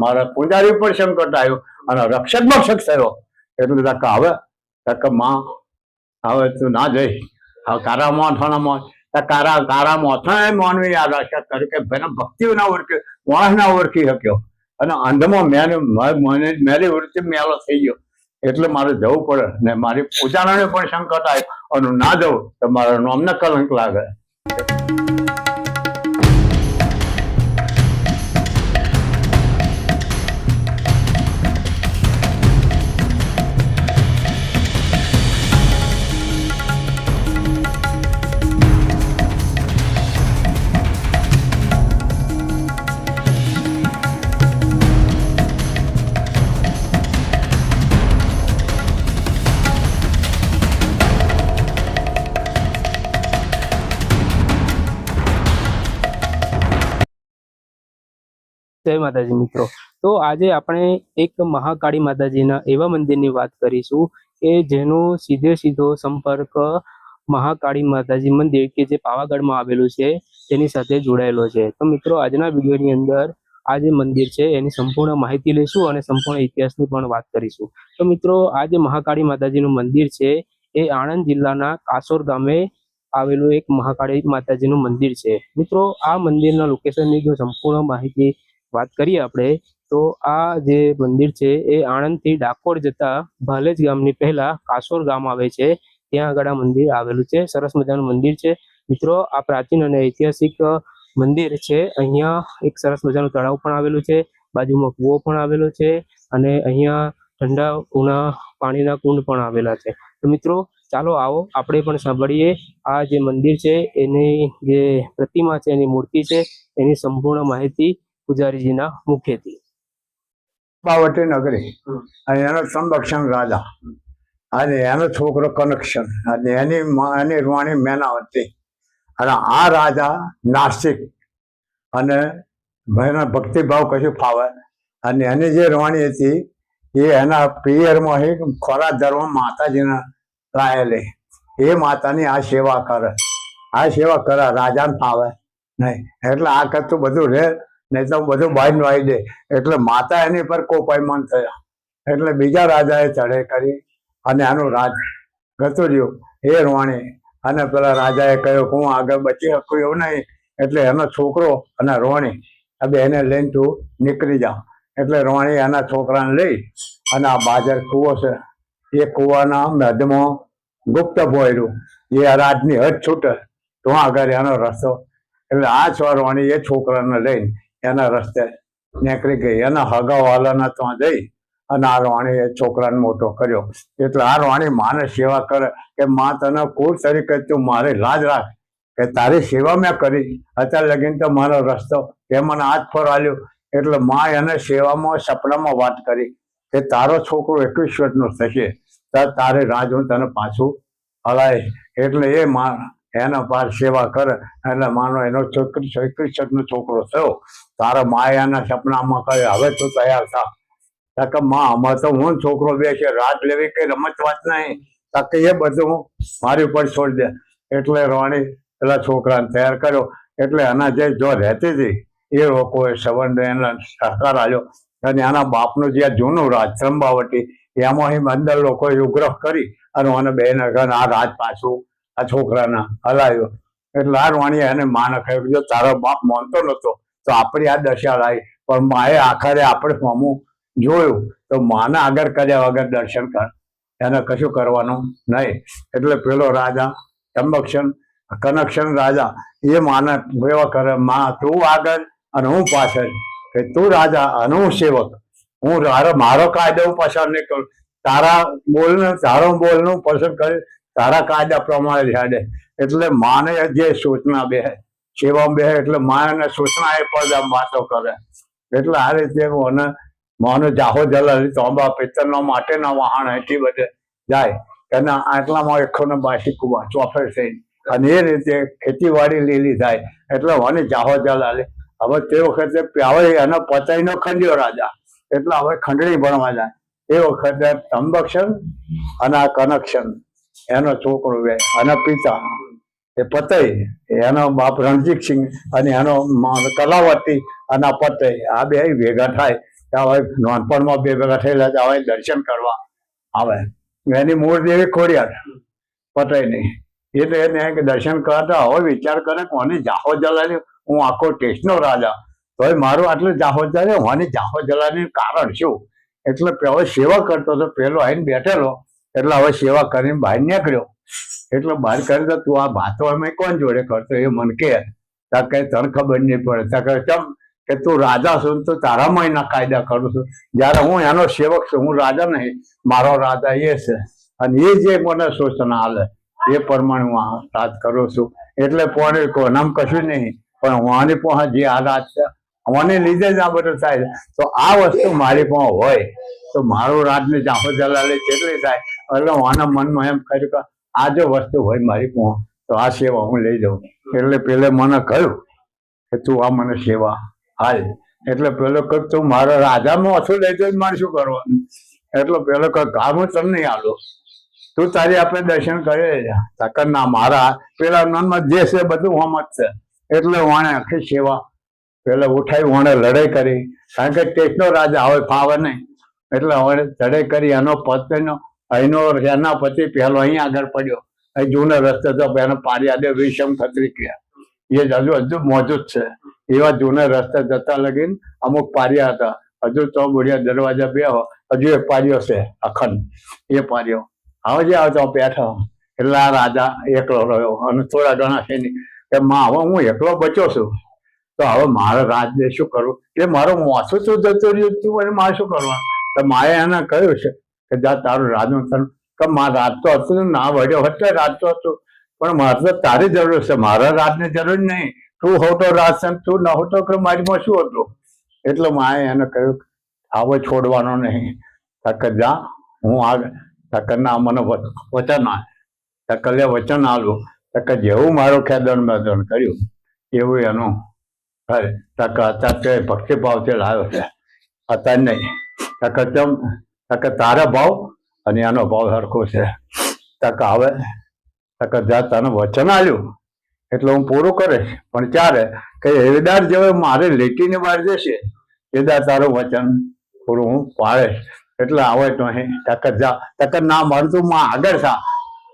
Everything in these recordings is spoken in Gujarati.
મારા પૂજારી પર સંકટ આવ્યું અને રક્ષક બક્ષક થયો એટલે માં હવે તું ના જઈ હવે કારા મોથાણામાં કારા મોથાણે માનવી યાદ રક્ષક કર્યું કે ભાઈ ભક્તિ ના ઓળખી માણસ ના ઓળખી શક્યો અને અંધમાં મેલી વૃત્તિ મેલો થઈ ગયો એટલે મારે જવું પડે ને મારી પૂજારાને પણ સંકટ આવ્યું અને ના જવું તો મારા નામને કલંક લાગે. જય માતાજી મિત્રો. તો આજે આપણે એક મહાકાળી માતાજીના એવા મંદિરની વાત કરીશું કે જેનો સીધો સંપર્ક મહાકાળી માતાજી મંદિર કે જે પાવાગઢમાં આવેલું છે તેની સાથે જોડાયેલો છે. તો મિત્રો આજના વિડીયોની અંદર આ જે મંદિર છે એની સંપૂર્ણ માહિતી લઈશું અને સંપૂર્ણ ઇતિહાસની પણ વાત કરીશું. તો મિત્રો આ જે મહાકાળી માતાજીનું મંદિર છે એ આણંદ જિલ્લાના કાસોર ગામે આવેલું એક મહાકાળી માતાજીનું મંદિર છે. મિત્રો આ મંદિરના લોકેશનની જો સંપૂર્ણ માહિતી વાત કરીએ આપણે તો આ જે મંદિર છે એ આણંદથી ડાકોર જતા ભાલેજ ગામની પહેલા કાસોર ગામ આવે છે, ત્યાં આગળ આ મંદિર આવેલું છે. સરસ મજાનું મંદિર છે મિત્રો. આ પ્રાચીન અને ઐતિહાસિક મંદિર છે. અહીંયા એક સરસ મજાનું તળાવ પણ આવેલું છે, બાજુમાં કૂવો પણ આવેલો છે અને અહીંયા ઠંડા ઉના પાણીના કુંડ પણ આવેલા છે. તો મિત્રો ચાલો આવો આપણે પણ સાંભળીએ આ જે મંદિર છે એની જે પ્રતિમા છે એની મૂર્તિ છે એની સંપૂર્ણ માહિતી પૂજારીજીના મુખેથી. બાવટી નગરી અને એનો સંરક્ષણ રાજા અને એનો છોકરો કનેક્શન અને એની રૂવાણી મેનાવતી અને આ રાજા નાસિક અને ભાઈના ભક્તિભાવ કશું ફાવે અને એની જે રૂવાણી હતી એ એના પિયરમાં ખોરા ધર્મ માતાજીને લાયેલી એ માતાની આ સેવા કરે રાજાને ફાવે નહીં એટલે આ કરતું બધું રહે નહીં તો બધું બહાર વાઈ દે એટલે માતા એની પર કોપાયમાન થયા એટલે બીજા રાજાએ ચઢે કરી અને આનું રાજ ગતું રહ્યું એ રોણી અને પેલા રાજાએ કહ્યું કે હું આગળ બચી શકું એવું નહીં એટલે એનો છોકરો અને રોણી હવે એને લઈને તું નીકળી જા એટલે રોણી એના છોકરાને લઈ અને આ બાજર કૂવો છે એ કૂવાના મધમાં ગુપ્ત ભોયરું એ રાજની હદ છૂટે તો આગળ એનો રસ્તો એટલે આ રોણી એ છોકરાને લઈને એના રસ્તે નીકળી ગઈ એના હગાવાલાના ત્યાં જઈ અને આ રોણી છોકરાને મોટો કર્યો એટલે આ રોણી માને સેવા કરે કે માં તને કુળ તરીકે તું મારે લાજ રાખ કે તારી સેવા મેં કરી અત્યારે લગીને તો મારો રસ્તો તે મને હાથ ફરાલ્યો એટલે માં એને સેવામાં સપનામાં વાત કરી કે તારો છોકરો 21 વર્ષનો થશે તારે રાજ હું તને પાછું હલાય એટલે એ માં એના પાર સેવા કરે એટલે માનો એનો 21 વર્ષનો છોકરો થયો તારા માએ એના સપનામાં કહે હવે તું તૈયાર થા કે માં આમાં તો હું છોકરો બે છે રાત લેવી કઈ રમત વાત નહીં કે એ બધું મારી ઉપર છોડી દે એટલે રોણી પેલા છોકરાને તૈયાર કર્યો એટલે એના જે જો રહેતી હતી એ લોકોએ સંબંધ એના સહકાર આવ્યો અને એના બાપનું જે જૂનું રાજ ત્રંબાવટી એમાં અંદર લોકોએ ઉગ્રહ કરી અને મને બેન આ રાજ પાછું આ છોકરાના હલાવ્યો એટલે આ રોણીએ એને માને કહ્યું જો તારો બાપ માનતો નતો તો આપણી આ દશા લાવી પણ માએ આખરે આપણે હમું જોયું તો માને આગળ કર્યા વગર દર્શન કર એને કશું કરવાનું નહીં એટલે પેલો રાજા કનેક્શન રાજા એ માને એવા કરે માં તું આગળ અને હું પાછળ કે તું રાજા અને હું સેવક હું મારો કાયદો હું પસંદ નહીં કરું તારો બોલનું પસંદ કરી તારા કાયદા પ્રમાણે હેડે એટલે માને જે સૂચના બે સેવા બે એટલે માને સૂચના એ પણ વાતો કરે એટલે આ રીતે મને માનો જાહો જલાલી તોબા પિત્તરના માટેના વાહન અહીંથી બધે જાય એના આટલામાં 182 કુવા ચોફેર થઈ અને એ રીતે ખેતીવાડી લીલી થાય એટલે મને જાહો જલાલી હવે તે વખતે હવે એનો પચાઈનો ખંડ્યો રાજા એટલે હવે ખંડણી ભણવા જાય એ વખતે સંરક્ષણ અને આ કનેક્શન એનો છોકરો અને પિતા એ પતઈ એનો બાપ રણજીતસિંહ અને એનો કલાવતી અને આ પતઈ આ બે ભેગા થાય હવે નાનપણમાં બે ભેગા થયેલા હવે દર્શન કરવા આવે. એની મૂળ દેવી ખોડિયાર પતઈની એટલે એને દર્શન કરતા હવે વિચાર કરે કે મને જાહો જલાની હું આખો ટેસ્ટનો રાજા તો મારું આટલું જાહો જલાય મને જાહો જલાની કારણ શું એટલે હવે સેવા કરતો તો પેલો આવીને બેઠેલો એટલે હવે સેવા કરીને બહાર નીકળ્યો એટલે બહાર કરી તો તું આ ભાતો અમે કોણ જોડે કરતો એ મને કે કઈ તને ખબર નહીં પડે કે ચમ કે તું રાજા છું તો તારામાં એના કાયદા કરું છું જયારે હું એનો સેવક છું હું રાજા નહીં મારો રાજા એ છે અને એ જે મને સૂચના હાલે એ પ્રમાણે હું આ રાજ કરું છું એટલે પોણે કોનામ કશું નહીં પણ હું પોહા જે આ રાજ છે મને લીધે જ આ બધું થાય તો આ વસ્તુ મારી પાસે હોય તો મારું રાજને જાહો જલાલી કેટલી થાય એટલે આના મનમાં એમ કર્યું કે આ જો વસ્તુ હોય મારી પાસે તો આ સેવા હું લઈ જાઉં એટલે પેલે મને કહ્યું કે તું આ મને સેવા હાલ એટલે પેલો કહ્યું તું મારા રાજામાં ઓછું લઈ તો મારે શું કરવાનું એટલે પેલો કહ્યું આ હું તમને નહીં હાલું તું તારી આપણે દર્શન કરે તકર ના મારા પેલા મનમાં જે છે બધું હમ જ છે એટલે વાણે આખી સેવા પેલા ઉઠાવી વાણે લડાઈ કરી કારણ કે ટેસ્ટનો રાજા હવે ફાવે નહીં એટલે હવે લડાઈ કરી એનો પતિનો અહીંનો એના પતિ પહેલો અહીં આગળ પડ્યો અહીં જૂનો રસ્તે તો એનો પારિયાદે વિષમ ખતરી ગયા એ જ હજુ મોજૂદ છે એવા જૂના રસ્તે જતા લગીને અમુક પારિયા હતા હજુ તો બુઢિયા દરવાજા બે હજુ એક પારિયો છે અખંડ એ પારિયો હવે જે આવતો બેઠો એટલે આ રાજા એકલો રહ્યો અને થોડા ઘણા છે નહીં કે માં હવે હું એકલો બચ્યો છું તો હવે મારા રાજને શું કરવું એટલે મારું મોસું શું જતું રહ્યું તું અને મારે શું કરવા તો માએ એને કહ્યું છે કે જા તારું રાજનું તન કે મારા રાજ તો હતું ના વળ્યો હતો રાજ તો હતું પણ મારે તો તારી જરૂર છે મારા રાજની જરૂર નહીં તું હોતો રાજ છે તું ન હોતો કે મારીમાં શું હતું એટલે માએ એને કહ્યું આવો છોડવાનો નહીં તક જા હું આગળ તકરના મને વચન આલ તકલે વચન આલું તક જેવું મારું ખેદન મેદન કર્યું એવું એનું અરે તક અત્યારે ભક્તિભાવથી લાવ્યો છે અત્યારે નહીં તક ચમ તક તારા ભાવ અને એનો ભાવ સરખો છે તક હવે તક જા તને વચન આલ્યું એટલે હું પૂરું કરીશ પણ ચારે કે એદાર જેવો મારે લેટીને બહાર જશે એદાર તારું વચન પૂરું હું પાડીશ એટલે આવે તો અહીં તક જા તક ના મળતું માં આગળ થા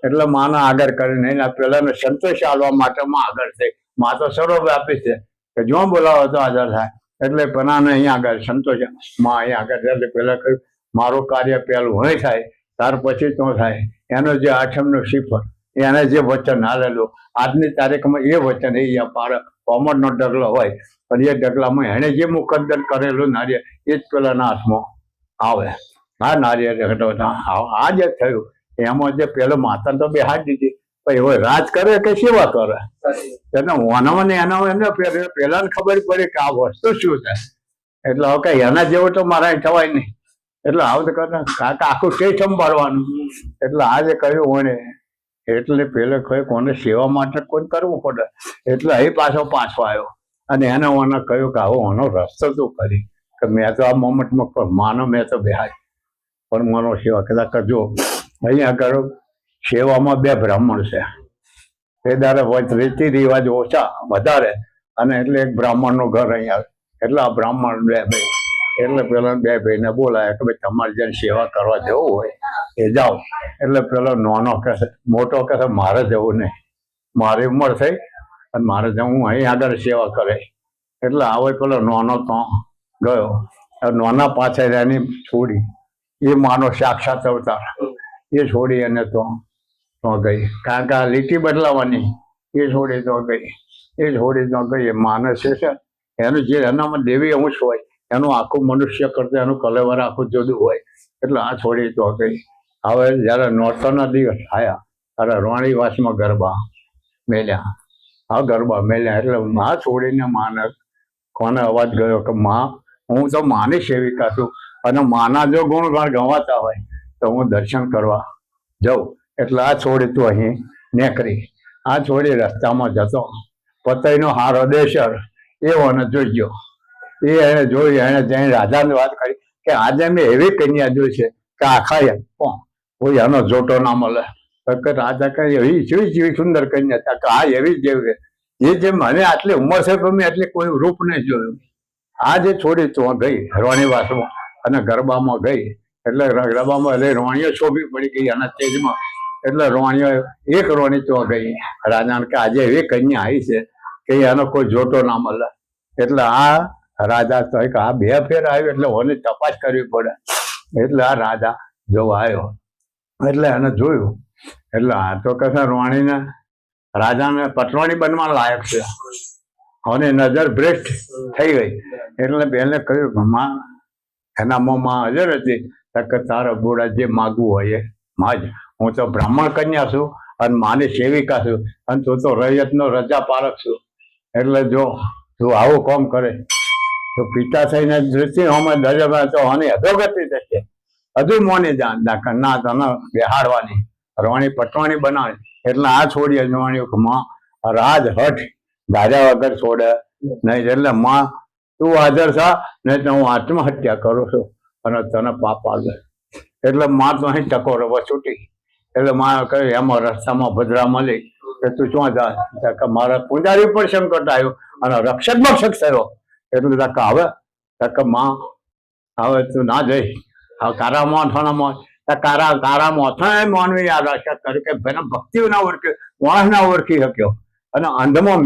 એટલે માના આગળ કરીને એના પેલાને સંતોષ આલવા માટે માં આગળ થઈ માં તો સર્વવ્યાપી છે કે જો બોલાવો તો હાજર થાય એટલે પેલાને અહીંયા આગળ સંતોષ માં અહીંયા આગળ એટલે પેલા કહ્યું મારું કાર્ય પહેલું હોય થાય ત્યાર પછી તો થાય એનો જે આઠમનું શિફર એને જે વચન હાલેલું આજની તારીખમાં એ વચન એ કોમરનો ડગલો હોય પણ એ ડગલામાં એણે જે મુકદ્દર કરેલું નારિયેળ એ જ પેલાના હાથમાં આવે હા નારિયેળ આ જે થયું એમાં જે પેલો માતા તો બેહાડી દીધી પણ એવો રાજ કરે કે સેવા કરે એને ઓનામાં ને એના એને પેલા ખબર પડી કે આ વસ્તુ શું છે એટલે હવે કઈ એના જેવું તો મારા થવાય નહીં એટલે આવું તો કરે કાકા આખું કઈ સંભાળવાનું એટલે આજે કહ્યું મને એટલે પેલે કહ્યું કોને સેવા માટે કોઈ કરવું પડે એટલે અહીં પાછો આવ્યો અને એને મને કહ્યું કે આવો આનો રસ્તો તું કરી કે મેં તો આ મોમેન્ટમાં માનો મેં તો બેહાય પણ માનો સેવા કદાચ કરજો અહીંયા આગળ સેવામાં બે બ્રાહ્મણ છે એ દારે રીતિ રિવાજ ઓછા વધારે અને એટલે એક બ્રાહ્મણનું ઘર અહીંયા એટલે આ બ્રાહ્મણ બે ભાઈ એટલે પેલા બે ભાઈને બોલાય કે ભાઈ તમારે જેને સેવા કરવા જવું હોય એ જાઓ એટલે પેલો નાનો કહેશે મોટો કહેશે મારે જવું નહીં મારી ઉંમર થઈ અને મારે જવું અહીં આગળ સેવા કરે એટલે આવે પેલો નાનો તો ગયો નાના પાછળ એની છોડી એ માનો સાક્ષાત અવતાર એ છોડી એને તો ગઈ કારણ કે આ લીટી બદલાવાની એ છોડી તો ગઈ એ છોડી તો ગઈ માનસ છે એનું જે એનામાં દેવી અંશ હોય એનું આખું મનુષ્ય કરતા એનું કલેવર આખું જુદું હોય એટલે આ છોડી તો ગઈ હવે જયારે નોરતાના દિવસ આવ્યા ત્યારે રોણીવાસમાં ગરબા મેલ્યા હા ગરબા મેલ્યા એટલે માં છોડીને માને કોને અવાજ ગયો કે માં હું તો માની સેવિકા છું અને માના જો ગુણગાન ગવાતા હોય તો હું દર્શન કરવા જાઉં એટલે આ છોડી તું અહીં નીકળી આ છોડી રસ્તામાં જતો પતઈનો હારો દેશર એવોને જોઈ ગયો એને જોઈ એને જઈને રાજાને વાત કરી કે આજે મેં એવી કન્યા જોઈ છે કે આખા કોઈ એનો જોટો ના મળે કે રાજા કઈ એવી જેવી સુંદર કન્યા કે હા એવી જ જેવી એ જે મને આટલી ઉંમર છે પણ મેં એટલે કોઈ રૂપ નહીં જોયું. આ જે છોડી તો ગઈ રોણીવાસમાં અને ગરબામાં ગઈ એટલે ગરબામાં એટલે રોણીઓ શોભી પડી ગઈ અને તેજમાં એટલે રોણીઓ એક રોણી તો ગઈ રાજાને કે આજે એવી કન્યા આવી છે કે એનો કોઈ જોટો ના મળે. એટલે આ રાજા તો કે આ 2 ફેર આવ્યો એટલે ઓની તપાસ કરવી પડે. એટલે આ રાજા જોવા આવ્યો એટલે એને જોયું એટલે આ તો કશા રોણીને રાજાને પટવાણી બનવા લાયક છે. અને નજર ભ્રષ્ટ થઈ ગઈ એટલે બેને કહ્યું કે માં એના મોંમાં હાજર હતી કે તારા બોડા જે માગવું હોય એ માજ. હું તો બ્રાહ્મણ કન્યા છું અને માની સેવિકા છું અને તું તો રૈયતનો રજા પારક છું. એટલે જો તું આવું કામ કરે તો પિતા થઈને દૃષ્ટિ હોમાં દરજમાં તો આની અધોગતિ થશે. હજુ મોની જાણ ના તને બેહાડવાની રોણી પટવાણી બનાવે. એટલે આ છોડીએ જોવાની માં રાજ હઠ ધાર્યા વગર છોડે નહીં. એટલે માં તું હાજર થા નહીં તો હું આત્મહત્યા કરું છું અને તને પાપ આવે. એટલે માં તો અહીં ટકોર છૂટી. એટલે માં કહ્યું એમાં રસ્તામાં ભદ્રા મળી કે તું શું જા કે મારા પૂજારી પર સંકટ આવ્યું અને રક્ષક બક્ષક થયો. એટલે કે હવે કે માં હવે તું ના જઈ હવે તારા મોથાણામાં તારા મોથા માનવી યાદ આશા કરે કે પેલા ભક્તિ ના ઓળખી માણસ ના ઓળખી શક્યો અને અંધમાં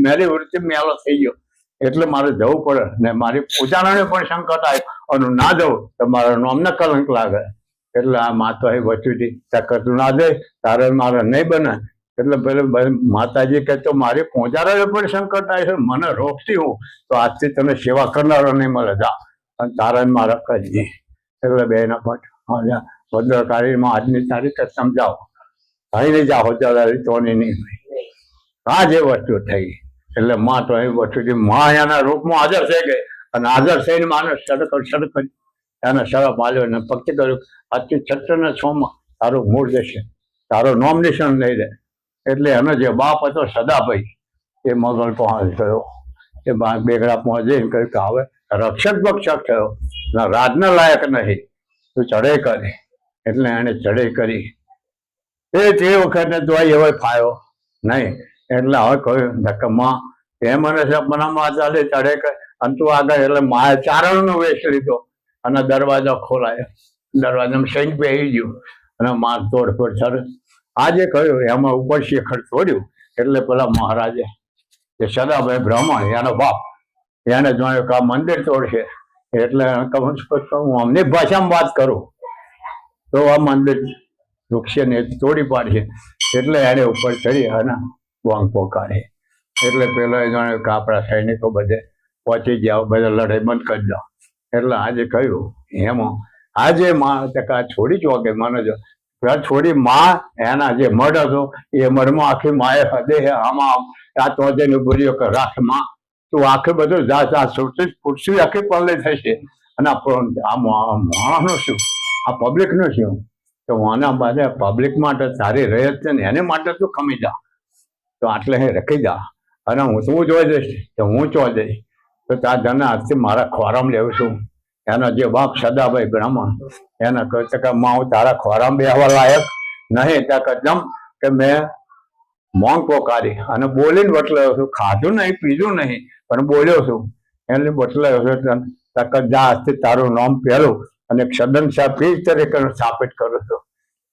મેરી વૃત્તિ મેલો થઈ ગયો. એટલે મારે જવું પડે ને મારી પૂજારાને પણ સંકટ આવ્યું અને ના જવું તો મારા નામને કલંક લાગે. એટલે આ માતા એ વચુથી તું ના જઈ તારે મારે નહીં બને. એટલે પેલું માતાજી કે તો મારી પૂજારાને પણ સંકટ આવે છે મને રોકતી હું તો આજથી તને સેવા કરનારો નહીં મળે જા અને તારે મારા કરજી. એટલે બેના પણ ભદ્રકાળીમાં આજની તારીખે સમજાવો અહીં નહીં જાઓ જવાદારી તોની નહીં આ જે વસ્તુ થઈ. એટલે માં તો એ વસ્તુથી માં એના રૂપમાં હાજર થઈ ગઈ અને હાજર થઈને માને સડક એને શરફ આવ્યો ને પક્કી કર્યું આજથી 6 ને 6 માં તારું મૂળ જશે તારો નોમ નિશાન નહીં રહે. એટલે એનો જે બાપ હતો સદાભાઈ એ મગલ પહોંચ ગયો. એ બેગડા પહોંચીને કહ્યું કે હવે રક્ષક બક્ષક થયો રાજના લાયક નહીં તું ચઢાઈ કરી. એટલે એને ચઢાઈ કરી તે વખતે તો એવો ફાયો નહીં. એટલે હવે કહ્યું કે માં તે મને સપનામાં ચાલે ચઢાઈ કરી અને તું આગળ. એટલે માએ ચારણનો વેશ લીધો અને દરવાજો ખોલાયો. દરવાજામાં સૈન્ય બેસી ગયું અને માં તોડફોડ સરસ આજે કહ્યું એમાં ઉપર શેખર તોડ્યું. એટલે પેલા મહારાજે કે સદાભાઈ બ્રાહ્મણ એનો બાપ એને જોયું કે આ મંદિર તોડશે. એટલે હું અમની ભાષામાં વાત કરું તો આ મંદિર વૃક્ષે ને તોડી પાડશે. એટલે એને ઉપર ચડી અને વાંગ પોકાડે. એટલે પેલો એ જાણ્યું કે આપણા સૈનિકો બધે પહોંચી ગયા બધા લડાઈ બંધ કરી દો. એટલે આજે કહ્યું એમાં આજે માં છોડી ચોકે મને જો છોડી માં એના જે મઢ હતો એ મઢમાં આખી માએ હદે આમાં આ તો જઈને બોલ્યો કે રાખ માં તું આખે બધું જા ફૂટસી આખી પલ્લે થશે. અને આ માણસનું શું આ પબ્લિકનું શું તો આના બાદ પબ્લિક માટે તારી રયત છે ને એને માટે તું ખમી જા તો આટલે અહીં રખી જા અને હું જોઈ જઈશ તો હું ચો જઈશ તો તાર જને આજથી મારા ખોરામ લેવું છું. એનો જે બાપ સદાભાઈ બ્રાહ્મણ એને કહે કે માં હું તારા ખોરામ બેહવા લાયક નહીં. ત્યાં કદમ કે મેં મોંગ પોકારી અને બોલીને બતલાયો છું. ખાધું નહીં પીધું નહીં પણ બોલ્યો છું એને બતલાયો છું. ત્યાં જા આજથી તારું નામ પહેલું અને સદન શાહ પીર તરીકે સ્થાપિત કરું છું.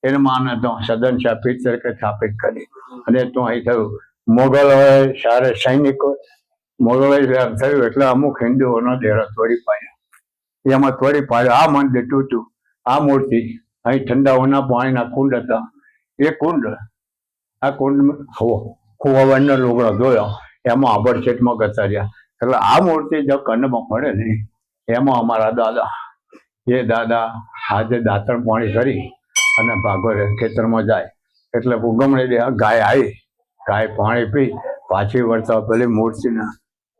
એને માને તો સદન શાહ પીર તરીકે સ્થાપિત કરી. અને તો અહીં થયું મોગલોએ સારે સૈનિકો મોગલોએ થયું એટલે અમુક હિન્દુઓનો ડેરો તોડી પાડ્યો. એમાં તોડી પાડ્યો. આ મંદિર તૂટ્યું. આ મૂર્તિ અહીં ઠંડા પાણીના કુંડ હતા. એ કુંડ આ કુંડ ખોવાવાનો લુગડો ધોયો એમાં આભડછેટમાં ગતાર્યા. એટલે આ મૂર્તિ જો કંડમાં પડે ને એમાં અમારા દાદા એ દાદા આજે દાંતણ પાણી કરી અને ભાગોરે ખેતરમાં જાય એટલે ઉગમણી ગાય આવી ગાય પાણી પી પાછી વળતા પેલી મૂર્તિના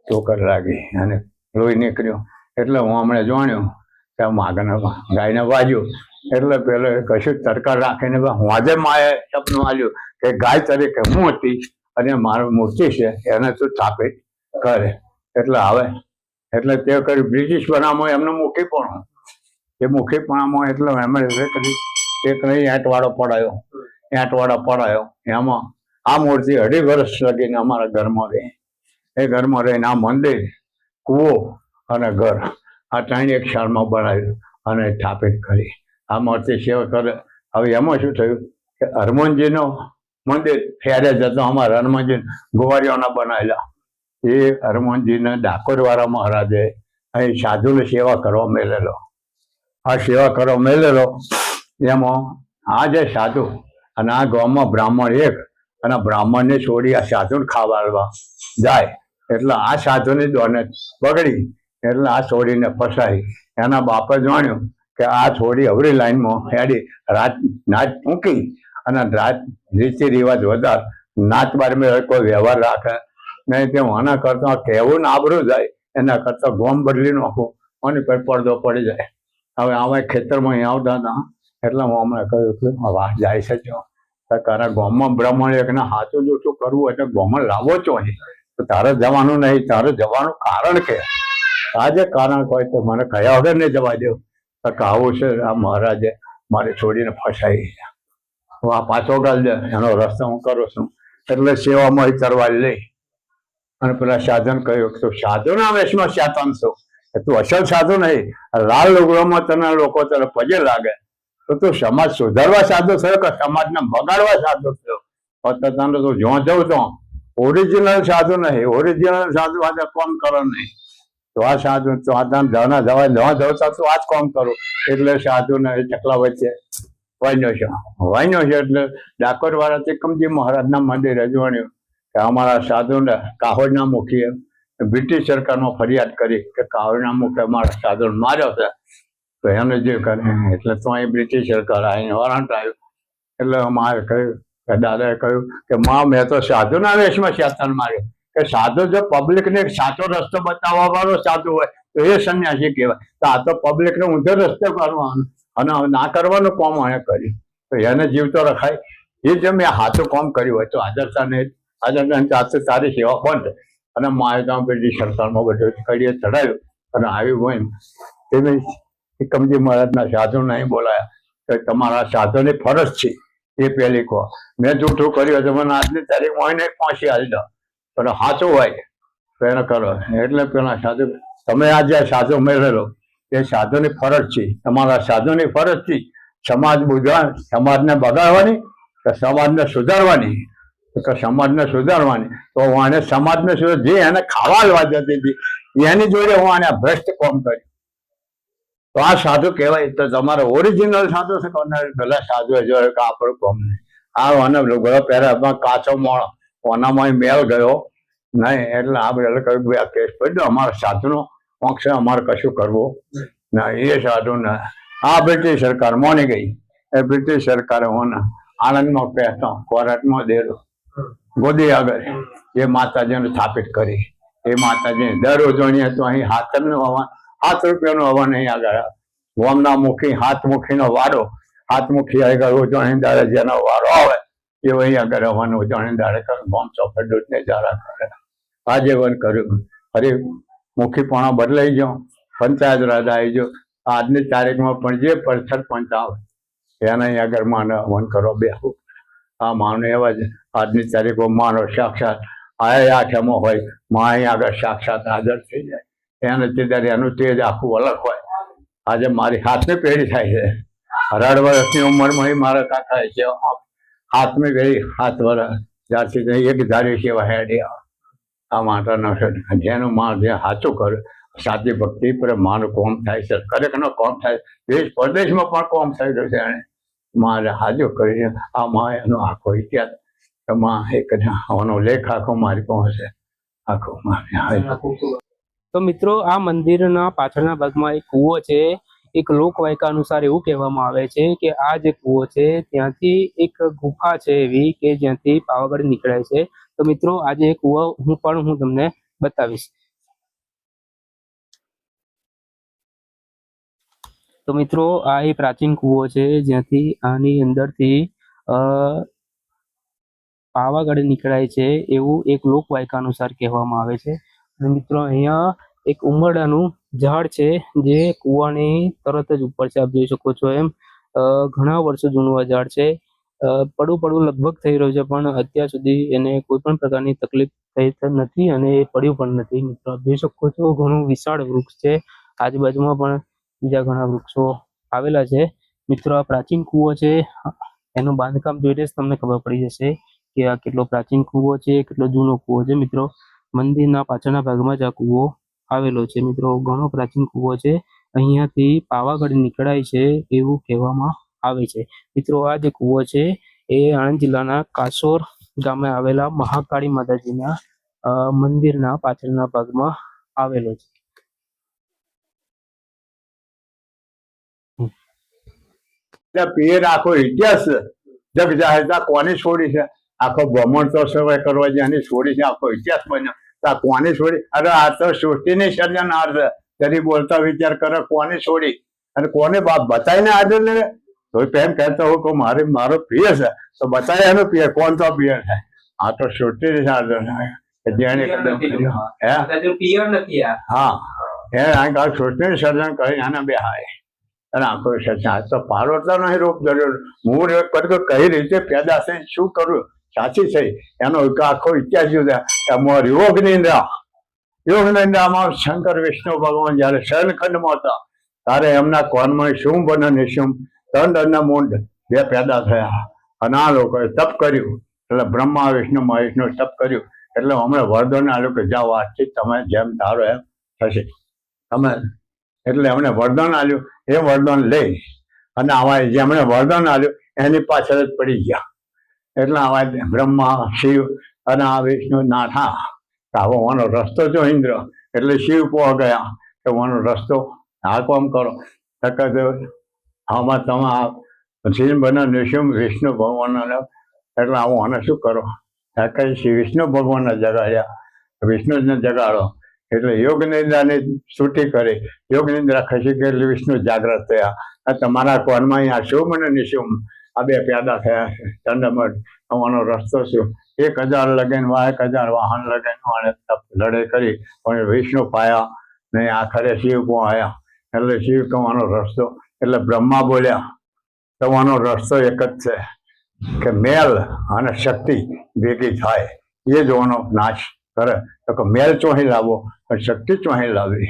ચોકર લાગી અને લોહી નીકળ્યું. એટલે હું હમણાં જાણ્યું કે માગને ગાયને વાજ્યું. એટલે પેલો કશું તડકા રાખીને હું આજે માએ સપનું આવ્યું કે ગાય તરીકે હું હતી અને મારું મૂર્તિ છે એને તું સ્થાપિત કરે. એટલે હવે એટલે તે કરી બ્રિટિશ બનાવમાં એમનું મુખીપણું એ મુખીપણામાં એટલે એમણે કરી એક નહીં આંટવાળો પડાયો એંટવાળા પડાયો એમાં આ મૂર્તિ 2.5 વર્ષ લગીને અમારા ઘરમાં રહી. એ ઘરમાં રહીને આ મંદિર, કૂવો અને ઘર આ ત્રણ એક સાલમાં બનાવ્યું અને સ્થાપિત કરી. આ મૂર્તિ સેવા કરે. હવે એમાં શું થયું કે હનુમાનજીનો મંદિર ફેરે જતો અમારા હનુમાનજી ગોવાળિયાના બનાવેલા. એ હનુમાનજીને ડાકોરવાળા મહારાજે અહીં સાધુની સેવા કરવા મેલેલો. આ સેવા કરવા મેલેલો એમાં આ જે સાધુ અને આ ગામમાં બ્રાહ્મણ એક અને બ્રાહ્મણને છોડી આ સાધુને ખાવા જાય એટલે આ સાધુની દોને બગડી એટલે આ છોડીને ફસાઈ. એના બાપે જાણ્યું કે આ છોડી અવરી લાઈનમાં હેડી રાત નાચ મૂકી અને રાત રીતિ રિવાજ વધારે નાચ બારમાં કોઈ વ્યવહાર રાખે નહીં. તે આના કરતા કહેવું ને આબરું જાય એના કરતા ગોમ બદલી નાખું અને પછી પડદો પડી જાય. હવે આવા ખેતરમાં અહીં આવતા હતા એટલે હું હમણાં કહ્યું કે વાત જાય છે જો તારા ગામમાં બ્રાહ્મણ એકને હાથું જૂઠું કરવું એટલે ગામમાં લાવો છો અહીં તો તારે જવાનું નહીં. તારે જવાનું કારણ કે આજે કારણ હોય તો મને કયા વગર નહીં જવા દેવું. આવું છે આ મહારાજે મારે છોડીને ફસાઈ. હું આ પાછો ગાલ દે એનો રસ્તો હું કરું છું એટલે સેવામાં તરવારી લઈ અને પેલા સાધન કહ્યું તું સાધુના વેશમાં શાતન છું, તું અસલ સાધુ નહીં. લાલ લુગડામાં તને લોકો તને પગે લાગે તો તું સમાજ સુધારવા સાધુ થયો કે સમાજને બગાડવા સાધુ થયો? તને તું જો જવું તો ઓરિજિનલ સાધુ નહીં. ઓરિજિનલ સાધુ આજે કોમ કરો નહીં. તો આ સાધુ તો આ જવા જવું તું આ જ કોમ કરું એટલે સાધુને ચકલા વચ્ચે વાન્યો છે. એટલે ડાકોર વાળા ત્રિકમજી મહારાજના મંદિરે જોણ્યું કે અમારા સાધુને કાહોડના મુખીએ બ્રિટિશ સરકારમાં ફરિયાદ કરી કે કાહોડના મુખે અમારા સાધુને માર્યો છે. તો એને જે કરે એટલે તો અહીં બ્રિટિશ સરકાર આવીને વોરંટ આવ્યું. એટલે મારે કહ્યું કે દાદાએ કહ્યું કે માં મેં તો સાધુના વેશમાં શાતન માર્યો. કે સાધુ જો પબ્લિકને સાચો રસ્તો બતાવવા વાળો સાધુ હોય તો એ સંન્યાસી કહેવાય. તો આ તો પબ્લિકને ઊંધો રસ્તે કરવાનો અને ના કરવાનું કામ એને કર્યું તો એને જીવતો રખાય. એ જો મેં સાચું કામ કર્યું હોય તો હાજરતા નહીં. હાજરતા તારી સેવા બંધ. અને મારે ગામ બ્રિટિશ સરકારમાં બધું કડીએ ચડાવ્યું અને આવ્યું હોય એ કમજી મહારાજના સાધુ નહીં બોલાયા તો તમારા સાધુની ફરજ છે એ પહેલી કહો. મેં જૂઠું કર્યું તો મને આજની તારીખમાં હોય ને પહોંચી આવી જાઓ પણ સાચું હોય તો એને કરો. એટલે પેલા સાધુ તમે આજે સાધુ મેળવેલો એ સાધુની ફરજ છે. તમારા સાધુની ફરજ છે સમાજ સમાજને બગાડવાની કે સમાજને સુધારવાની કે સમાજને સુધારવાની. તો હું આને સમાજને સુધાર જે એને ખાવા લેવા જતી હતી એની જોડે હું આને ભ્રષ્ટ કોમ કર્યું તો આ સાધુ કહેવાય. તો તમારે ઓરિજિનલ સાધુ છે પેલા સાધુ જોડે કે આપણું કોમ નહીં. આ અને લુગડો પહેર્યા કાચો મોણો ઓનામાં મેળ ગયો નહીં એટલે આ બધા કહ્યું આ કેસ પડ્યો અમારા સાધુનો વાંક છે, અમારે કશું કરવું ના. એ સાધુ ને આ બ્રિટિશ સરકાર માની ગઈ. એ બ્રિટિશ સરકારે હું આણંદમાં પહેરતો કોર્ટમાં દેલો ગોદી આગળ એ માતાજીને સ્થાપિત કરી. એ માતાજી દર ઉજવણી હતું અહીં ₹7 હવન અહીં આગળ ગોમના મુખી હાથમુખીનો વારો હાથમુખી આગળ ઉજવણી દાડે જેનો વારો આવે એ અહીં આગળ હવન ઉજવણી દાડે કરે. ગોમ ચોપડ દૂધને જારા કરે. આજીવન કર્યું. ફરી મુખીપણા બદલાઈ ગયો. પંચાયત રાજ આવી ગયો. આજની તારીખમાં પણ જે સરપંચ આવે એને અહીં આગળ માને હવન કરવા બેસવું. આ માનો એવા જ આજની તારીખમાં માનો સાક્ષાત આઠમાં હોય માં અહીં આગળ સાક્ષાત હાજર થઈ જાય. એને તે એનું તેજ આખું અલગ હોય. આજે મારી હાથની પેઢી થાય છે. 18 વર્ષની ઉંમરમાં મારા કાકા છે હાથમી પેઢી 7 વર્ષ જ્યારથી એક ધારી સેવા હેડી આ માતાનો જેનું માં જે સાચું કર્યું સાચી ભક્તિ પર માનું કોમ થાય છે. ખરેખરનો કોમ થાય. દેશ પરદેશમાં પણ કોમ થઈ રહ્યું છે. એને મારે હાજર કરી આ માં એનો આખો ઇતિહાસ એમાં એક આનો લેખ આખો મારી પાસે આખો. તો મિત્રો આ મંદિરના પાછળના ભાગમાં એક કૂવો છે. એક લોકવાયકા અનુસાર એવું કહેવામાં આવે છે કે આ જે કૂવો છે ત્યાંથી એક ગુફા છે એવી કે જ્યાંથી પાવાગઢ નીકળે છે. તો મિત્રો આજે એ કૂવો હું તમને બતાવીશ. તો મિત્રો આ એ પ્રાચીન કૂવો છે જ્યાંથી આની અંદરથી પાવાગઢ નીકળાય છે એવું એક લોકવાયકા અનુસાર કહેવામાં આવે છે. અને મિત્રો અહીંયા એક ઉમરડાનું ઝાડ છે જે કૂવાની તરત જ ઉપર છે. આપ જોઈ શકો છો એમ ઘણા વર્ષો જૂનું આ ઝાડ છે. પડવું લગભગ થઈ રહ્યું છે, પણ અત્યાર સુધી એને કોઈ પણ પ્રકારની તકલીફ થઈ નથી અને એ પડ્યું પણ નથી. મિત્રો આપ જોઈ શકો છો ઘણું વિશાળ વૃક્ષ છે. આજુબાજુમાં પણ બીજા ઘણા વૃક્ષો આવેલા છે. મિત્રો આ પ્રાચીન કૂવો છે, એનું બાંધકામ જોઈને જ તમને ખબર પડી જશે કે આ કેટલો પ્રાચીન કૂવો છે, કેટલો જૂનો કૂવો છે. મિત્રો મંદિરના પાછળના ભાગમાં જ આ કૂવો આવેલો છે. મિત્રો ઘણો પ્રાચીન કૂવો છે. અહીંયાથી પાવાગઢ નીકળાય છે એવું કહેવામાં આવે છે. મિત્રો આ જે કૂવો છે એ આણંદ જિલ્લાના કાસોર ગામે આવેલા મહાકાળી માતાજીના મંદિરના પાછળના ભાગમાં આવેલો છે. પિયર આખો ઇતિહાસ જગ જાહેર કોની છોડી છે, આખો બ્રહ્માંડ તો સર્વે કરવા જેની છોડી છે, આખો ઇતિહાસ બન્યો. આ કોની છોડી? અરે આ તો સૃષ્ટિની સર્જનહાર છે. જરી બોલતા વિચાર કરે કોની છોડી અને કોને બાપ બતાવીને આજે ને તો એમ કહેતો હું કે મારો પિયર છે તો બતાવે એનો પિયર કોણ તો પિયર છે. આ તો સૃષ્ટિની સર્જન જેને હા એ સૃષ્ટિનું સર્જન કરી આને બે હાય અને આખો સચ્ચા તો પારોતા નહીં રૂપ જરૂર મૂળ કઈ રીતે પેદા થઈ શું કરવું સાચી થઈ એનો આખો ઇતિહાસ જોતા યોગ નિંદ્રામાં શંકર વિષ્ણુ ભગવાન જયારે શયનખંડમાં હતા ત્યારે એમના કોનમાં શુંભ અને નિશુંભ દંડ અને મૂંડ બે પેદા થયા અને આ લોકોએ તપ કર્યું. એટલે બ્રહ્મા વિષ્ણુ મહેશનું તપ કર્યું એટલે હમણાં વરદાન આલ્યું કે જાઓ આજથી તમે જેમ ધારો એમ થશે તમે. એટલે એમણે વરદાન આલ્યું. એ વરદાન લઈ અને આવા જેમણે વરદાન આલ્યું એની પાછળ જ પડી ગયા. એટલે આવા બ્રહ્મા શિવ અને આ વિષ્ણુ નાથા આવો વાનો રસ્તો જો ઇન્દ્ર એટલે શિવ પો ગયા કે વાનો રસ્તો આ કામ કરો. આમાં તમે શિવ બને નિશુંભ વિષ્ણુ ભગવાન એટલે આવું આને શું કરો કઈ વિષ્ણુ ભગવાનને જગાડ્યા, વિષ્ણુને જગાડો એટલે યોગ નિદ્રાની છૂટી કરી. યોગ નિદ્રા ખસી ગઈ એટલે વિષ્ણુ જાગ્રત થયા. તમારા કોનમાં અહીંયા શુભ અને નિશુંભ આ બે પેદા થયા છે. ચંડમઢ આવવાનો રસ્તો શું 1000 લગન 1000 વાહન લગન લડે કરી પણ વિષ્ણુ પાયા ને આખરે શિવ પણ આવ્યા. એટલે શિવ કવાનો રસ્તો એટલે બ્રહ્મા બોલ્યા તમારો રસ્તો એક જ છે કે મેલ અને શક્તિ ભેગી થાય એ જોવાનો નાશ કરે. તો કે મેલ ચોહી લાવો શક્તિ ચોહી લાવી.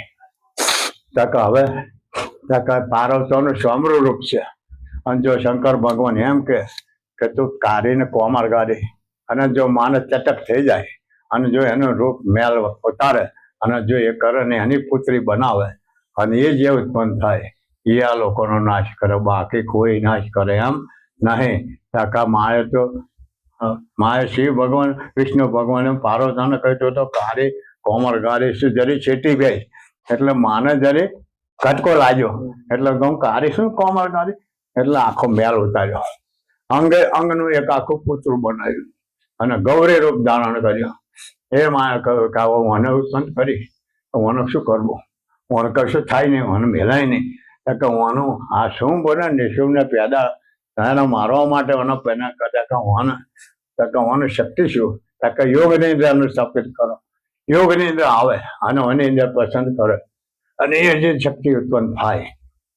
તક હવે તક પાર્વતીનું સમૃ રૂપ છે. અને જો શંકર ભગવાન એમ કે તું કાઢીને કોમર કાઢી અને જો માનસ ચટક થઈ જાય અને જો એનું રૂપ મેલ ઉતારે અને જો એ કરે ને એની પુત્રી બનાવે અને એ જે ઉત્પન્ન થાય એ આ લોકોનો નાશ કરે, બાકી કોઈ નાશ કરે એમ નહીં. કાકા માએ તો માએ શિવ ભગવાન વિષ્ણુ ભગવાને પાર્વતીને કહ્યું તો કાળી કોમર ગાડી શું જરી છેટી ગઈ એટલે માને જરી કટકો લાગ્યો એટલે કહું કાળી શું કોમર ગાડી એટલે આખો મેલ ઉતાર્યો. અંગનું એક આખું પુતળું બનાવ્યું અને ગૌરી રૂપ ધારણ કર્યો. એ માએ કહ્યું કે આવો મને ઉત્પન્ન કરી તો મને શું કરવું, મને કશું થાય નહીં, મને મેલાય નહીં. કે હું આ શું બોલે નિશુંભને પેદા એને મારવા માટે મને પેદા કર્યા કે હું શક્તિ શું કે યોગ નિદ્રાનું સ્થાપિત કરો. યોગ નિદ્રા આવે અને એની અંદર પસંદ કરે અને એ જે શક્તિ ઉત્પન્ન થાય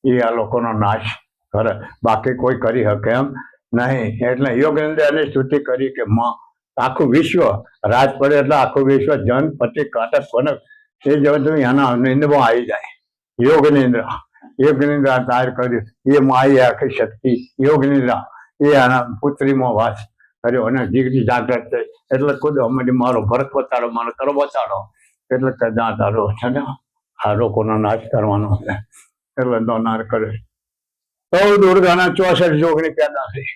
એ આ લોકોનો નાશ કરે, બાકી કોઈ કરી શકે એમ નહીં. એટલે યોગ નિદ્રાની સ્તુતિ કરી કે આખું વિશ્વ રાત પડે એટલે આખું વિશ્વ જન પતિ કાટક પનક એ બધું એના નિંદમાં આવી જાય. યોગ નિદ્રા યોગ નિદ્રા તાર કર્યું એ માઈ આખી શક્તિ યોગ નિદ્રા એ આના પુત્રીમાં વાસ કર્યો અને જીગરી જાગ્રત થઈ. એટલે ખુદ અમારી મારો ભરત બતાડો મારો કરો બતાડો એટલે કદા તારો છે ને આ લોકોનો નાશ કરવાનો છે એટલે દોનાર કરે. તો દુર્ગાના 64 જોગણી પેદા થઈ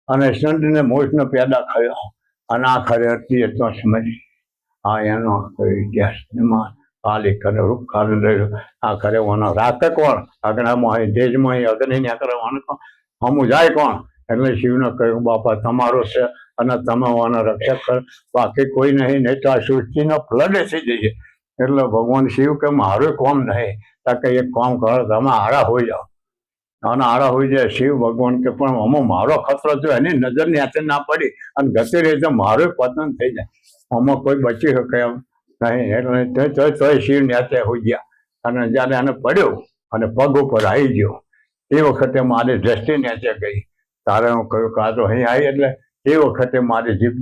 અને સંતને મોક્ષનો પેદા થયો અને આ ખરેતી એટલો સમય આ એનો ઇતિહાસ એમાં કાલી કરે રૂપ કાઢી રહ્યો. આ કરે ઓનો રાખે કોણ અગ્નામાં દેજમાં અગ્નિ ને કરવાનું હમું જાય કોણ એટલે શિવને કહ્યું બાપા તમારો છે અને તમે ઓનો રક્ષક કર, બાકી કોઈ નહીં, નહીં તો આ સૃષ્ટિનો ફ્લડ થઈ જઈએ. એટલે ભગવાન શિવ કે મારું કોમ નહીં કે એક કામ કરો તમે આડા હોઈ જાઓ અને આડા હોઈ જાય. શિવ ભગવાન કે પણ આમાં મારો ખતરો જો એની નજર ન્યાતે ના પડી અને ગતિ રીતે મારું પતન થઈ જાય આમાં કોઈ બચી શકે એમ નહીં. એટલે તોય શિવ ન્યાતે હોઈ ગયા અને જયારે એને પડ્યો અને પગ ઉપર આવી ગયો એ વખતે મારી દ્રષ્ટિ ન્યાચે ગઈ તારે હું કહ્યું કે આ તો અહીં આવી એટલે એ વખતે મારી જીભ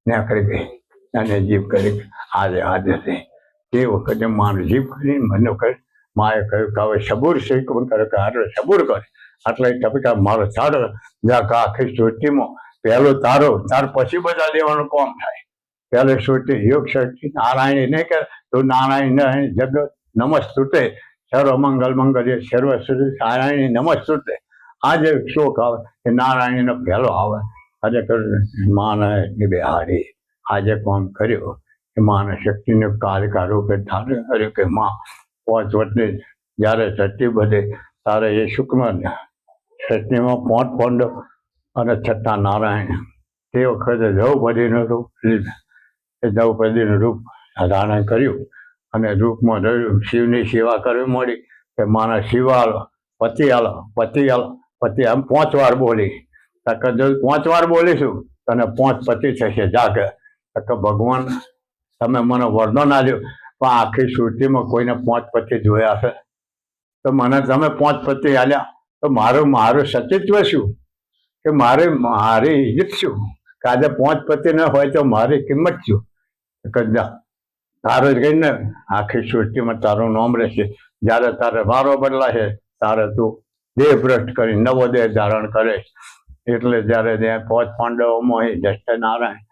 નીકળી ગઈ અને જીભ કરી આજે તે વખતે મારી જીભ કરી મને કહે માએ કહ્યું કે હવે સબૂર શીખવું કરે કે આટલે સબૂર કરે આટલે ટપકા મારો સારો જ્યાં આખી સૃષ્ટિમાં પહેલો તારો તાર પછી બધા દેવાનું કામ થાય પહેલે સૃષ્ટિ યોગ શક્તિ નારાયણી નહીં કરે તો નારાયણ જગત નમસ્તુતે સર્વ મંગલ મંગલ સર્વ સૃષ્ટિ નારાયણી નમસ્તુતે આજે શોક આવે કે નારાયણીનો પહેલો આવે આજે માને એ બેહારી આજે કોમ કર્યો કે માને શક્તિને કાર્યકાર રૂપે ધારણ કર્યો કે માં 5 વર્ષે જ્યારે સૃષ્ટિ બધે તારે એ શુક્ર સૃષ્ટિમાં 5 પાંડવ અને છઠ્ઠા નારાયણ તે વખતે દ્રૌપદીનું રૂપ એ દ્રૌપદીનું રૂપ ધારણ કર્યું અને રૂપમાં રહ્યું શિવની સેવા કરવી મળી કે મારા શિવ આલો પતિ આલો પતિ આલો પતિ આમ 5 વાર બોલી જો 5 વાર બોલીશું તને 5 પતિ થશે જાગે કે ભગવાન તમે મને વરદાન આપ્યું પણ આખી સૃષ્ટિમાં કોઈને 5 પતિ જોયા છે તો મને તમે 5 પતિ આલ્યા તો મારું સચિત્વ શું કે મારી ઇજ્જત શું કે આજે 5 પતિ ન હોય તો મારી કિંમત શું કદા તારે જ કહીને આખી સૃષ્ટિમાં તારું નામ રહેશે જ્યારે તારે વારો બદલાશે તારે તું દેહ ભ્રષ્ટ કરી નવો દેહ ધારણ કરે એટલે જ્યારે ત્યાં 5 પાંડવોમાં જસ્ટ નારાયણ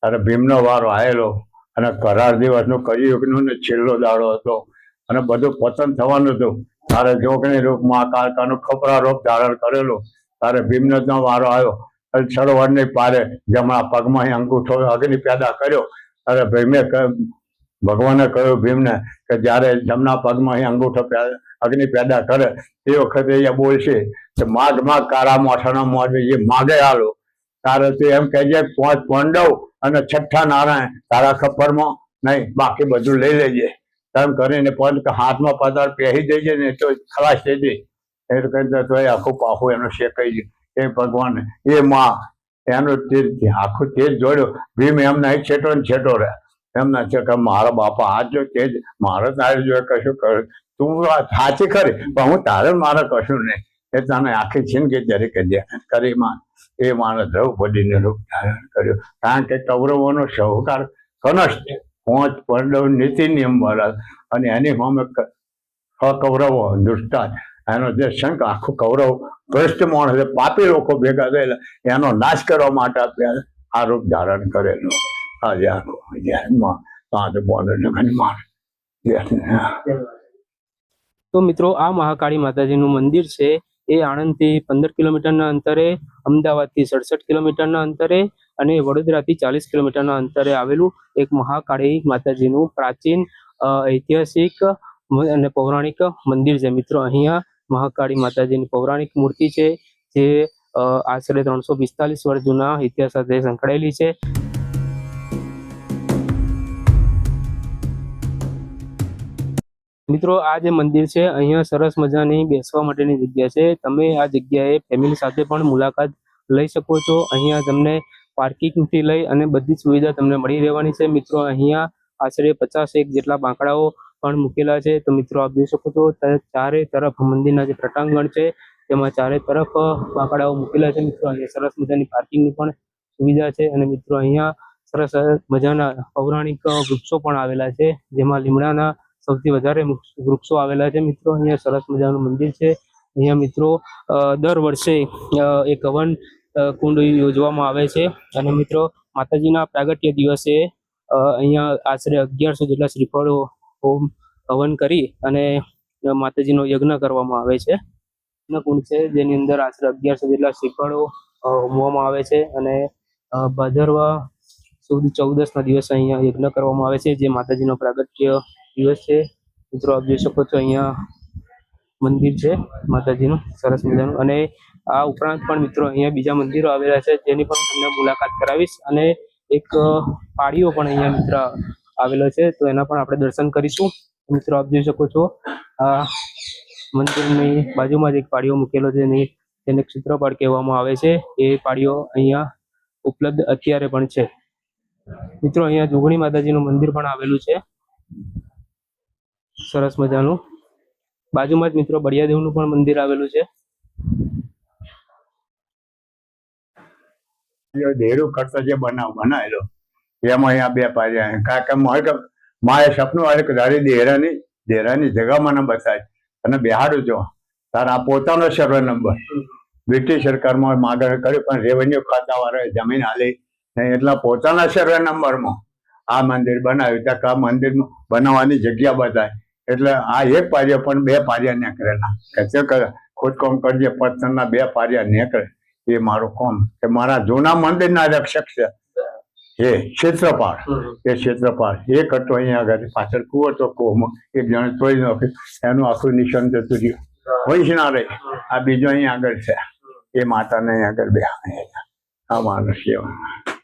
ત્યારે ભીમનો વારો આવેલો અને કરાર દિવસનો કળિયુગનો ને છેલ્લો દાડો હતો અને બધું પતન થવાનું હતું તારે જોગણી રૂપમાં કાળકાનું ખપરા રૂપ ધારણ કરેલું તારે ભીમનો જ વારો આવ્યો સરોવરની પારે જમણા પગમાં અંગૂઠો અગ્નિ પેદા કર્યો ત્યારે ભીમે ભગવાને કહ્યું ભીમને કે જ્યારે જમણા પગમાં અંગૂઠો અગ્નિ પેદા કરે તે વખતે એ બોલશે કે માગ કારા મોઠાના મોઢે જે માગે આલો તારે તું એમ કહેજે 5 પાંડવ અને છઠ્ઠા નારાયણ તારા ખપ્પરમાં નહીં બાકી બધું લઈ લેજે તેમ કરીને પણ હાથમાં પદાર્થ પહેરી દેજે ને તો ખલાસ થઈ જાય એ કહેતા તો એ આખું પાખું એનું શેકાઈ ગયું એ ભગવાન એ માં એનું તેજ આખું તેજ જોડ્યો ભીમ એમના છેટો ને છેટો રહે એમના છે કે મારા બાપા આ જો તેજ મારે તારે જો કશું કર તું સાચી ખરી પણ હું તારે મારે કશું નહીં એ તને આખી જિંદગી તરીકે ધ્યાન કરી માં એ મારે દ્રૌપદીને રૂપ ધારણ કર્યું કારણ કે કૌરવોનો સહકાર કનશ 5 પાંડવ નીતિ નિયમ વાળા અને એની સામે કૌરવો દુષ્ટાન એનો જે શંખ આખું કૌરવ ભ્રષ્ટ માણસ પાપી લોકો ભેગા થયેલા એનો નાશ કરવા માટે આ રૂપ ધારણ કરેલું આજે તો મિત્રો આ મહાકાળી માતાજીનું મંદિર છે એ આણંદથી 15 કિલોમીટરના અંતરે, અમદાવાદથી 67 કિલોમીટરના અંતરે અને વડોદરાથી 40 કિલોમીટરના અંતરે આવેલું એક મહાકાળી માતાજીનું પ્રાચીન ઐતિહાસિક અને પૌરાણિક મંદિર છે. મિત્રો અહીંયા મહાકાળી માતાજીની પૌરાણિક મૂર્તિ છે જે આશરે 345 વર્ષ જૂના ઇતિહાસ સાથે સંકળાયેલી છે. મિત્રો આ જે મંદિર છે અહીંયા સરસ મજાની બેસવા માટેની જગ્યા છે. તમે આ જગ્યાએ ફેમિલી સાથે પણ મુલાકાત લઈ શકો છો. અહીંયા તમને પાર્કિંગથી લઈ અને બધી સુવિધા તમને મળી રહેવાની છે. મિત્રો અહીંયા આશરે 51 જેટલા બાંકડાઓ પણ મૂકેલા છે. તો મિત્રો આપ જોઈ શકો છો ચારે તરફ મંદિરના જે પ્રટાંગણ છે તેમાં ચારે તરફ બાંકડાઓ મૂકેલા છે. મિત્રો અહીંયા સરસ મજાની પાર્કિંગની પણ સુવિધા છે અને મિત્રો અહીંયા સરસ મજાના પૌરાણિક વૃક્ષો પણ આવેલા છે જેમાં લીમડાના સૌથી વધારે વૃક્ષો આવેલા છે. મિત્રો અહીંયા સરસ મજાનું મંદિર છે. અહીંયા મિત્રો દર વર્ષે એક હવન કુંડ યોજવામાં આવે છે અને મિત્રો માતાજીના પ્રાગટ્ય દિવસે અહીંયા આશરે 1100 જેટલા શ્રીફળો હવન કરી અને માતાજીનો યજ્ઞ કરવામાં આવે છે. કુંડ છે જેની અંદર આશરે 1100 જેટલા શ્રીફળો હોમવામાં આવે છે અને ભાદરવા સુદ 14ના દિવસે અહીંયા યજ્ઞ કરવામાં આવે છે જે માતાજીનો પ્રાગટ્ય દિવસ છે. મિત્રો આપ જોઈ શકો છો અહીંયા મંદિર છે માતાજીનું સરસ મજાનું અને આ ઉપરાંત પણ મિત્રો અહીંયા બીજા મંદિરો આવેલા છે જેની પણ તમને મુલાકાત કરાવીશ અને એક પાડીઓ પણ અહીંયા મિત્ર આવેલો છે તો એના પણ આપણે દર્શન કરીશું. મિત્રો આપ જોઈ શકો છો આ મંદિરની બાજુમાં જ એક પાડીઓ મૂકેલો છે તેને ક્ષેત્રપાળ કહેવામાં આવે છે. એ પાડીઓ અહીંયા ઉપલબ્ધ અત્યારે પણ છે. મિત્રો અહીંયા જોગણી માતાજીનું મંદિર પણ આવેલું છે સરસ મજાનું. બાજુમાં જ મિત્રો બળિયાદેવનું પણ મંદિર આવેલું છે. દેરું કરતો જે બનાવ બનાવેલો એમાં અહીંયા 2 પાર્યા કારણ કે મારે સપનું આવે કે તારી દેરાની જગા મને બતાય અને બેહાડું છો તારા પોતાનો સર્વે નંબર બ્રિટિશ સરકારમાં માગણ કર્યું પણ રેવન્યુ ખાતાવાળાએ જમીન આલી ને એટલા પોતાના સર્વે નંબરમાં આ મંદિર બનાવ્યું ત્યાં આ મંદિર બનાવવાની જગ્યા બતાય એટલે આ 1 પાર્યો પણ 2 પાર્યા નીકળેલા કે ખોદકામ કરજે પથ્થરના 2 પાર્યા નીકળે એ મારું કામ કે મારા જૂના મંદિરના રક્ષક છે એ ક્ષેત્રપાળ એ કરતો અહીંયા આગળ પાછળ કૂવો તો કૂવામાં એક જણ તોડી નાખ્યું એનું આખું નિશાન જતું રહ્યું હોય ના રહે આ બીજો અહીંયા આગળ છે એ માતાને અહીંયા આગળ બે આ માણસ સેવા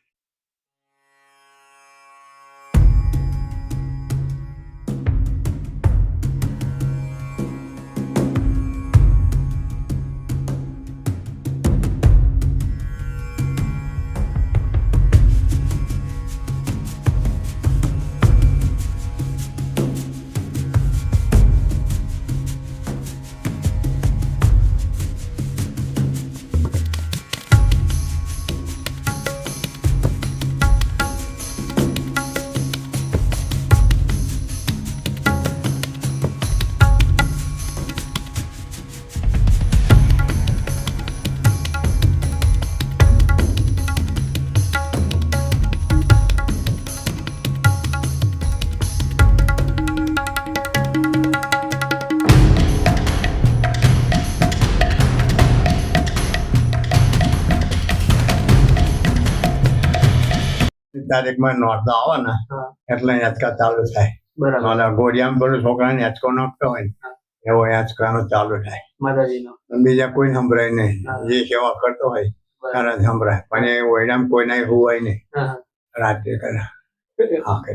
તારીખમાં નોરતા આવે ને એટલે યાચકા ચાલુ થાય ગોળિયામાં બધું છોકરાને યાચકો નાખતો હોય ને એવો યાચકાનો ચાલુ થાય બીજા કોઈ સંભળાય નહીં જે સેવા કરતો હોય ત્યારે સંભળાય પણ એ ઓયડામાં કોઈ નહીં હોય નહીં રાત્રે કરે હા કે